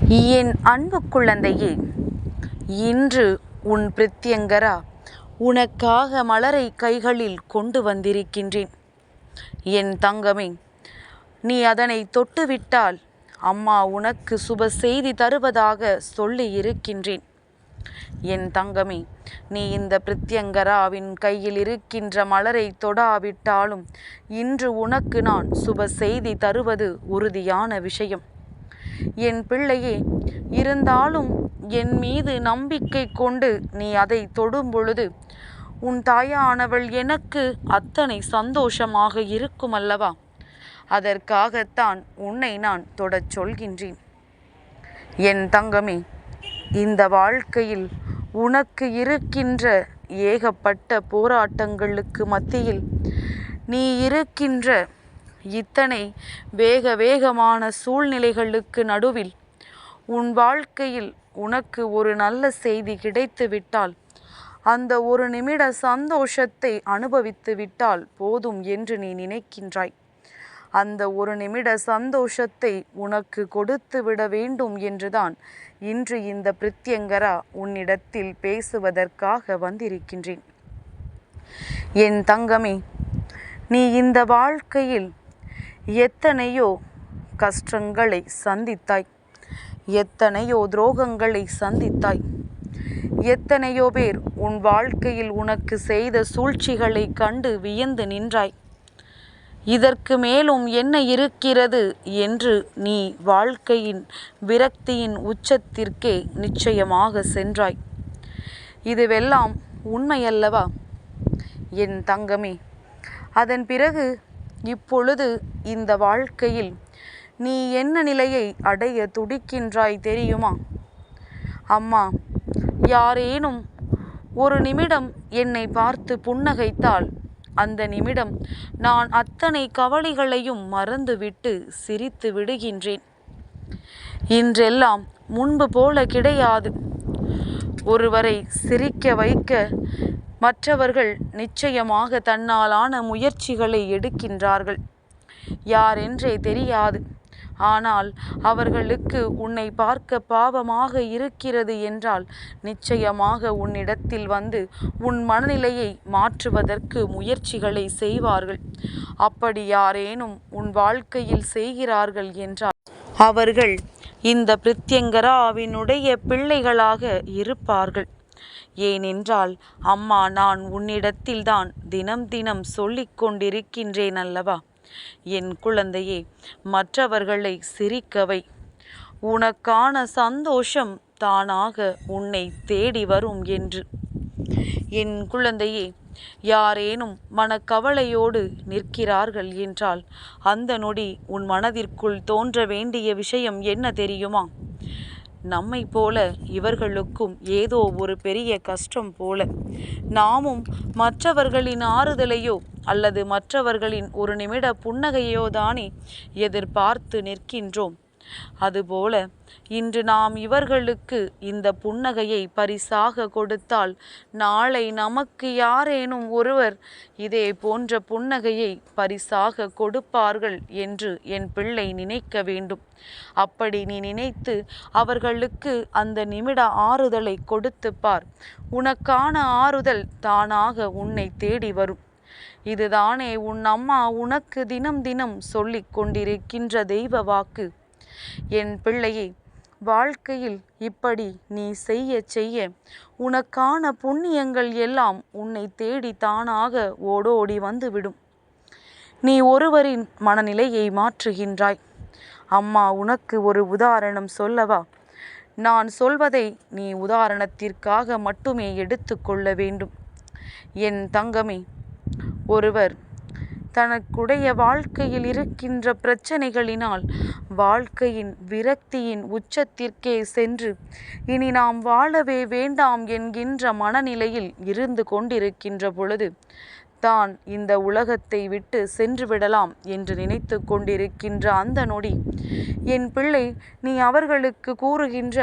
என் அன்பு குழந்தையே, இன்று உன் பிரித்யங்கரா உனக்காக மலரை கைகளில் கொண்டு வந்திருக்கின்றேன். என் தங்கமே, நீ அதனை தொட்டுவிட்டால் அம்மா உனக்கு சுப செய்தி தருவதாக சொல்லி இருக்கின்றேன். என் தங்கமே, நீ இந்த பிரித்யங்கராவின் கையில் இருக்கின்ற மலரை தொடாவிட்டாலும் இன்று உனக்கு நான் சுப செய்தி தருவது உறுதியான விஷயம். என் பிள்ளையே, இருந்தாலும் என் மீது நம்பிக்கை கொண்டு நீ அதை தொடும் பொழுது உன் தாயானவள் எனக்கு அத்தனை சந்தோஷமாக இருக்கும் அல்லவா? அதற்காகத்தான் உன்னை நான் தொடச் சொல்கின்றேன். என் தங்கமே, இந்த வாழ்க்கையில் உனக்கு இருக்கின்ற ஏகப்பட்ட போராட்டங்களுக்கு மத்தியில் நீ இருக்கின்ற இத்தனை வேகமான சூழ்நிலைகளுக்கு நடுவில் உன் வாழ்க்கையில் உனக்கு ஒரு நல்ல செய்தி கிடைத்து விட்டால் அந்த ஒரு நிமிட சந்தோஷத்தை அனுபவித்து விட்டால் போதும் என்று நீ நினைக்கின்றாய். அந்த ஒரு நிமிட சந்தோஷத்தை உனக்கு கொடுத்து விட வேண்டும் என்றுதான் இன்று இந்த பிரித்யங்கரா உன்னிடத்தில் பேசுவதற்காக வந்திருக்கின்றேன். என் தங்கமே, நீ இந்த வாழ்க்கையில் எத்தனையோ கஷ்டங்களை சந்தித்தாய், எத்தனையோ துரோகங்களை சந்தித்தாய், எத்தனையோ பேர் உன் வாழ்க்கையில் உனக்கு செய்த சூழ்ச்சிகளை கண்டு வியந்து நின்றாய். இதற்கு மேலும் என்ன இருக்கிறது என்று நீ வாழ்க்கையின் விரக்தியின் உச்சத்திற்கே நிச்சயமாக சென்றாய். இதுவெல்லாம் உண்மையல்லவா என் தங்கமே? அதன் பிறகு இப்பொழுது இந்த வாழ்க்கையில் நீ என்ன நிலையை அடைய துடிக்கின்றாய் தெரியுமா? அம்மா, யாரேனும் ஒரு நிமிடம் என்னை பார்த்து புன்னகைத்தால் அந்த நிமிடம் நான் அத்தனை கவலைகளையும் மறந்துவிட்டு சிரித்து விடுகின்றேன். இன்றெல்லாம் முன்பு போல கிடையாது. ஒருவரை சிரிக்க வைக்க மற்றவர்கள் நிச்சயமாக தன்னாலான முயற்சிகளை எடுக்கின்றார்கள். யாரென்றே தெரியாது. ஆனால் அவர்களுக்கு உன்னை பார்க்க பாவமாக இருக்கிறது என்றால் நிச்சயமாக உன்னிடத்தில் வந்து உன் மனநிலையை மாற்றுவதற்கு முயற்சிகளை செய்வார்கள். அப்படி யாரேனும் உன் வாழ்க்கையில் செய்கிறார்கள் என்றால் அவர்கள் இந்த பிரித்யங்கராவினுடைய பிள்ளைகளாக இருப்பார்கள். ஏனென்றால் அம்மா நான் உன்னிடத்தில்தான் தினம் தினம் சொல்லிக் கொண்டிருக்கின்றேன் அல்லவா? என் குழந்தையே, மற்றவர்களை சிரிக்கவை. உனக்கான சந்தோஷம் தானாக உன்னை தேடி வரும் என்று. என் குழந்தையே, யாரேனும் மனக்கவலையோடு நிற்கிறார்கள் என்றால் அந்த நொடி உன் மனதிற்குள் தோன்ற வேண்டிய விஷயம் என்ன தெரியுமா? நம்மை போல இவர்களுக்கும் ஏதோ ஒரு பெரிய கஷ்டம் போல நாமும் மற்றவர்களின் ஆறுதலையோ அல்லது மற்றவர்களின் ஒரு நிமிட புன்னகையோ தானே எதிர்பார்த்து நிற்கின்றோம். அதுபோல இன்று நாம் இவர்களுக்கு இந்த புன்னகையை பரிசாக கொடுத்தால் நாளை நமக்கு யாரேனும் ஒருவர் இதே போன்ற புன்னகையை பரிசாக கொடுப்பார்கள் என்று என் பிள்ளை நினைக்க வேண்டும். அப்படி நீ நினைத்து அவர்களுக்கு அந்த நிமிட ஆறுதலை கொடுத்து பார். உனக்கான ஆறுதல் தானாக உன்னை தேடி வரும். இதுதானே உன் அம்மா உனக்கு தினம் தினம் சொல்லிக் கொண்டிருக்கின்ற தெய்வ வாக்கு. என் பிள்ளையே, வாழ்க்கையில் இப்படி நீ செய்ய செய்ய உனக்கான புண்ணியங்கள் எல்லாம் உன்னை தேடி தானாக ஓடோடி வந்துவிடும். நீ ஒருவரின் மனநிலையை மாற்றுகின்றாய். அம்மா உனக்கு ஒரு உதாரணம் சொல்லவா? நான் சொல்வதை நீ உதாரணத்திற்காக மட்டுமே எடுத்துக்கொள்ள வேண்டும். என் தங்கமே, ஒருவர் தனக்குடைய வாழ்க்கையில் இருக்கின்ற பிரச்சனைகளினால் வாழ்க்கையின் விரக்தியின் உச்சத்திற்கே சென்று இனி நாம் வாழவே வேண்டாம் என்கின்ற மனநிலையில் இருந்து கொண்டிருக்கின்ற பொழுது தான் இந்த உலகத்தை விட்டு சென்று விடலாம் என்று நினைத்து கொண்டிருக்கின்ற அந்த நொடி என் பிள்ளை, நீ அவர்களுக்கு கூறுகின்ற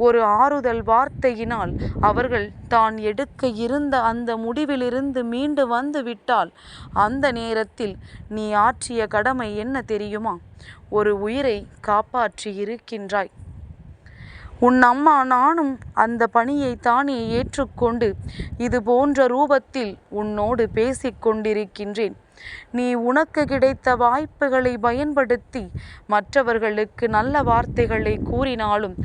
ஒரு ஆறுதல் வார்த்தையினால் அவர்கள் தான் எடுக்க இருந்த அந்த முடிவிலிருந்து மீண்டு வந்து விட்டால் அந்த நேரத்தில் நீ ஆற்றிய கடமை என்ன தெரியுமா? ஒரு உயிரை காப்பாற்றி இருக்கின்றாய். உன் அம்மா நானும் அந்த பணியை தானே ஏற்றுக்கொண்டு இது போன்ற ரூபத்தில் உன்னோடு பேசிக் கொண்டிருக்கின்றேன். நீ உனக்கு கிடைத்த வாய்ப்புகளை பயன்படுத்தி மற்றவர்களுக்கு நல்ல வார்த்தைகளை கூறினாலும்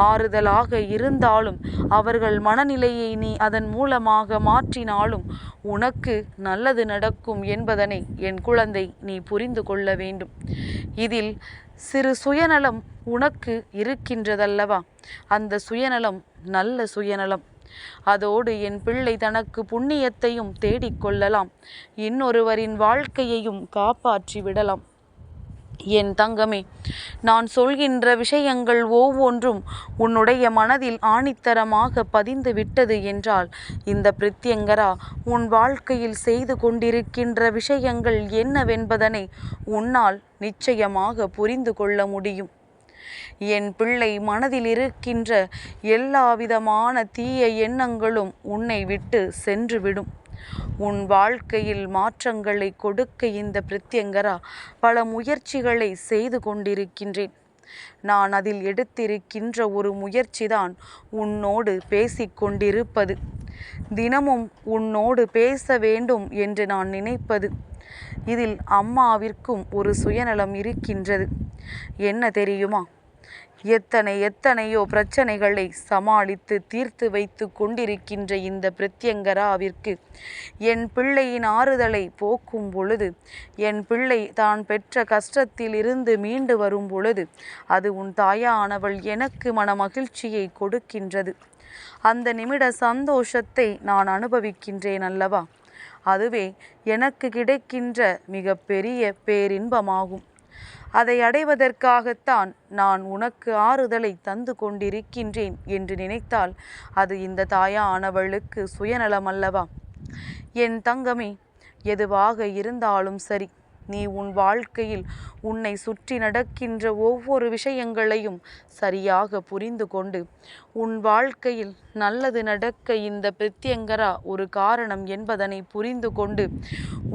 ஆறுதலாக இருந்தாலும் அவர்கள் மனநிலையை நீ அதன் மூலமாக மாற்றினாலும் உனக்கு நல்லது நடக்கும் என்பதனை என் குழந்தை நீ புரிந்து கொள்ள வேண்டும். இதில் சிறு சுயநலம் உனக்கு இருக்கின்றதல்லவா? அந்த சுயநலம் நல்ல சுயநலம். அதோடு என் பிள்ளை தனக்கு புண்ணியத்தையும் தேடிக்கொள்ளலாம், இன்னொருவரின் வாழ்க்கையையும் காப்பாற்றி விடலாம். என் தங்கமே, நான் சொல்கின்ற விஷயங்கள் ஒவ்வொன்றும் உன்னுடைய மனதில் ஆணித்தரமாக பதிந்து விட்டது என்றால் இந்த பிரித்யங்கரா உன் வாழ்க்கையில் செய்து கொண்டிருக்கின்ற விஷயங்கள் என்னவென்பதனை உன்னால் நிச்சயமாக புரிந்து கொள்ள முடியும். என் பிள்ளை மனதில் இருக்கின்ற எல்லாவிதமான தீய எண்ணங்களும் உன்னை விட்டு சென்றுவிடும். உன் வாழ்க்கையில் மாற்றங்களை கொடுக்க இந்த பிரித்யங்கரா பல முயற்சிகளை செய்து கொண்டிருக்கின்றேன். நான் அதில் எடுத்திருக்கின்ற ஒரு முயற்சிதான் உன்னோடு பேசிக்கொண்டிருப்பது. தினமும் உன்னோடு பேச வேண்டும் என்று நான் நினைப்பது. இதில் அம்மாவிற்கும் ஒரு சுயநலம் இருக்கின்றது. என்ன தெரியுமா? எத்தனையோ பிரச்சனைகளை சமாளித்து தீர்த்து வைத்து கொண்டிருக்கின்ற இந்த பிரித்யங்கராவிற்கு என் பிள்ளையின் ஆறுதலை போக்கும் பொழுது, என் பிள்ளை தான் பெற்ற கஷ்டத்தில் இருந்து மீண்டு வரும் பொழுது அது உன் தாயானவள் எனக்கு மன மகிழ்ச்சியை கொடுக்கின்றது. அந்த நிமிட சந்தோஷத்தை நான் அனுபவிக்கின்றேன் அல்லவா? அதுவே எனக்கு கிடைக்கின்ற மிக பெரிய பேரின்பமாகும். அதை அடைவதற்காகத்தான் நான் உனக்கு ஆறுதலை தந்து கொண்டிருக்கின்றேன் என்று நினைத்தால் அது இந்த தாயானவளுக்கு சுயநலம் அல்லவா? என் தங்கமே, எதுவாக இருந்தாலும் சரி, நீ உன் வாழ்க்கையில் உன்னை சுற்றி நடக்கின்ற ஒவ்வொரு விஷயங்களையும் சரியாக புரிந்து கொண்டு உன் வாழ்க்கையில் நல்லது நடக்க இந்த பிரித்யங்கரா ஒரு காரணம் என்பதனை புரிந்து கொண்டு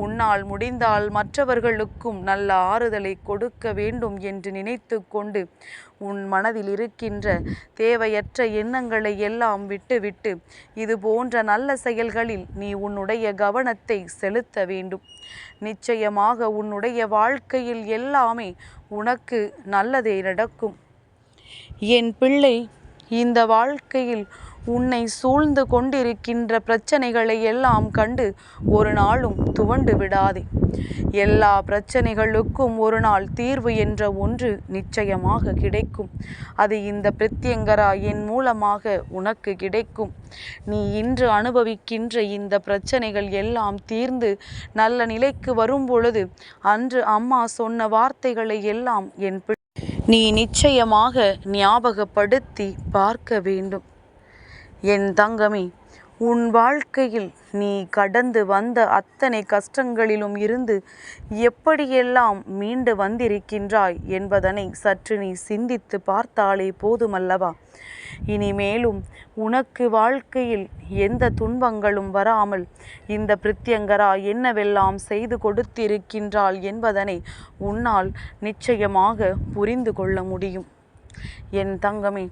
உன்னால் முடிந்தால் மற்றவர்களுக்கும் நல்ல ஆறுதலை கொடுக்க வேண்டும் என்று நினைத்து கொண்டு உன் மனதில் இருக்கின்ற தேவையற்ற எண்ணங்களை எல்லாம் விட்டுவிட்டு இது போன்ற நல்ல செயல்களில் நீ உன்னுடைய கவனத்தை செலுத்த வேண்டும். நிச்சயமாக உன்னுடைய வாழ்க்கையில் எல்லாமே உனக்கு நல்லதே நடக்கும். என் பிள்ளை, இந்த வாழ்க்கையில் உன்னை சூழ்ந்து கொண்டிருக்கின்ற பிரச்சனைகளை எல்லாம் கண்டு ஒரு நாளும் துவண்டு விடாதே. எல்லா பிரச்சனைகளுக்கும் ஒரு நாள் தீர்வு என்ற ஒன்று நிச்சயமாக கிடைக்கும். அது இந்த பிரித்யங்கரா என் மூலமாக உனக்கு கிடைக்கும். நீ இன்று அனுபவிக்கின்ற இந்த பிரச்சனைகள் எல்லாம் தீர்ந்து நல்ல நிலைக்கு வரும் பொழுது அன்று அம்மா சொன்ன வார்த்தைகளை எல்லாம் என் நீ நிச்சயமாக ஞாபகப்படுத்தி பார்க்க வேண்டும். என் தங்கமே, உன் வாழ்க்கையில் நீ கடந்து வந்த அத்தனை கஷ்டங்களிலும் இருந்து எப்படியெல்லாம் மீண்டு வந்திருக்கின்றாய் என்பதனை சற்று நீ சிந்தித்து பார்த்தாலே போதுமல்லவா? இனிமேலும் உனக்கு வாழ்க்கையில் எந்த துன்பங்களும் வராமல் இந்த பிரித்யங்கரா என்னவெல்லாம் செய்து கொடுத்திருக்கின்றாள் என்பதனை உன்னால் நிச்சயமாக புரிந்து கொள்ள முடியும். என் தங்கமே,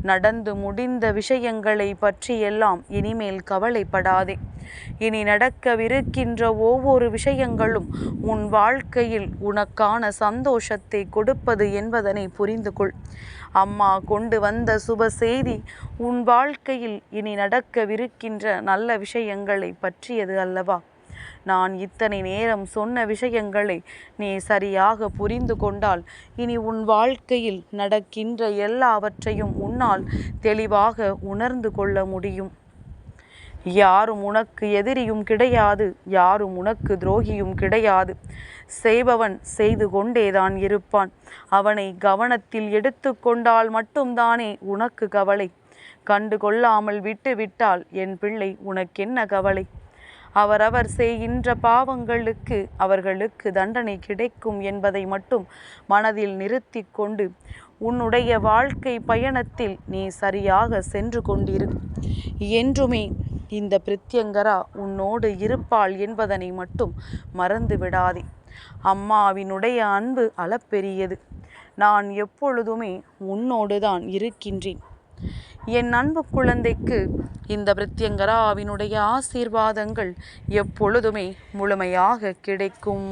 நடந்து முடிந்த விஷயங்களை பற்றியெல்லாம் இனிமேல் கவலைப்படாதே. இனி நடக்கவிருக்கின்ற ஒவ்வொரு விஷயங்களும் உன் வாழ்க்கையில் உனக்கான சந்தோஷத்தை கொடுப்பது என்பதனை புரிந்து கொள். அம்மா கொண்டு வந்த சுப செய்தி உன் வாழ்க்கையில் இனி நடக்கவிருக்கின்ற நல்ல விஷயங்களை பற்றியது அல்லவா? நான் இத்தனை நேரம் சொன்ன விஷயங்களை நீ சரியாக புரிந்து கொண்டால் இனி உன் வாழ்க்கையில் நடக்கின்ற எல்லாவற்றையும் உன்னால் தெளிவாக உணர்ந்து கொள்ள முடியும். யாரும் உனக்கு எதிரியும் கிடையாது, யாரும் உனக்கு துரோகியும் கிடையாது. செய்பவன் செய்து கொண்டேதான் இருப்பான். அவனை கவனத்தில் எடுத்து கொண்டால் மட்டும்தானே உனக்கு கவலை. கண்டு கொள்ளாமல் விட்டுவிட்டால் என் பிள்ளை உனக்கென்ன கவலை? அவரவர் செய்கின்ற பாவங்களுக்கு அவர்களுக்கு தண்டனை கிடைக்கும் என்பதை மட்டும் மனதில் நிறுத்தி கொண்டு உன்னுடைய வாழ்க்கை பயணத்தில் நீ சரியாக சென்று கொண்டிரு. என்றுமே இந்த பிரித்யங்கரா உன்னோடு இருப்பாள் என்பதனை மட்டும் மறந்து விடாதே. அம்மாவினுடைய அன்பு அளப்பெரியது. நான் எப்பொழுதுமே உன்னோடு தான் இருக்கின்றேன். என் அன்பு குழந்தைக்கு இந்த பிரத்யங்கராவினுடைய ஆசீர்வாதங்கள் எப்பொழுதுமே முழுமையாக கிடைக்கும்.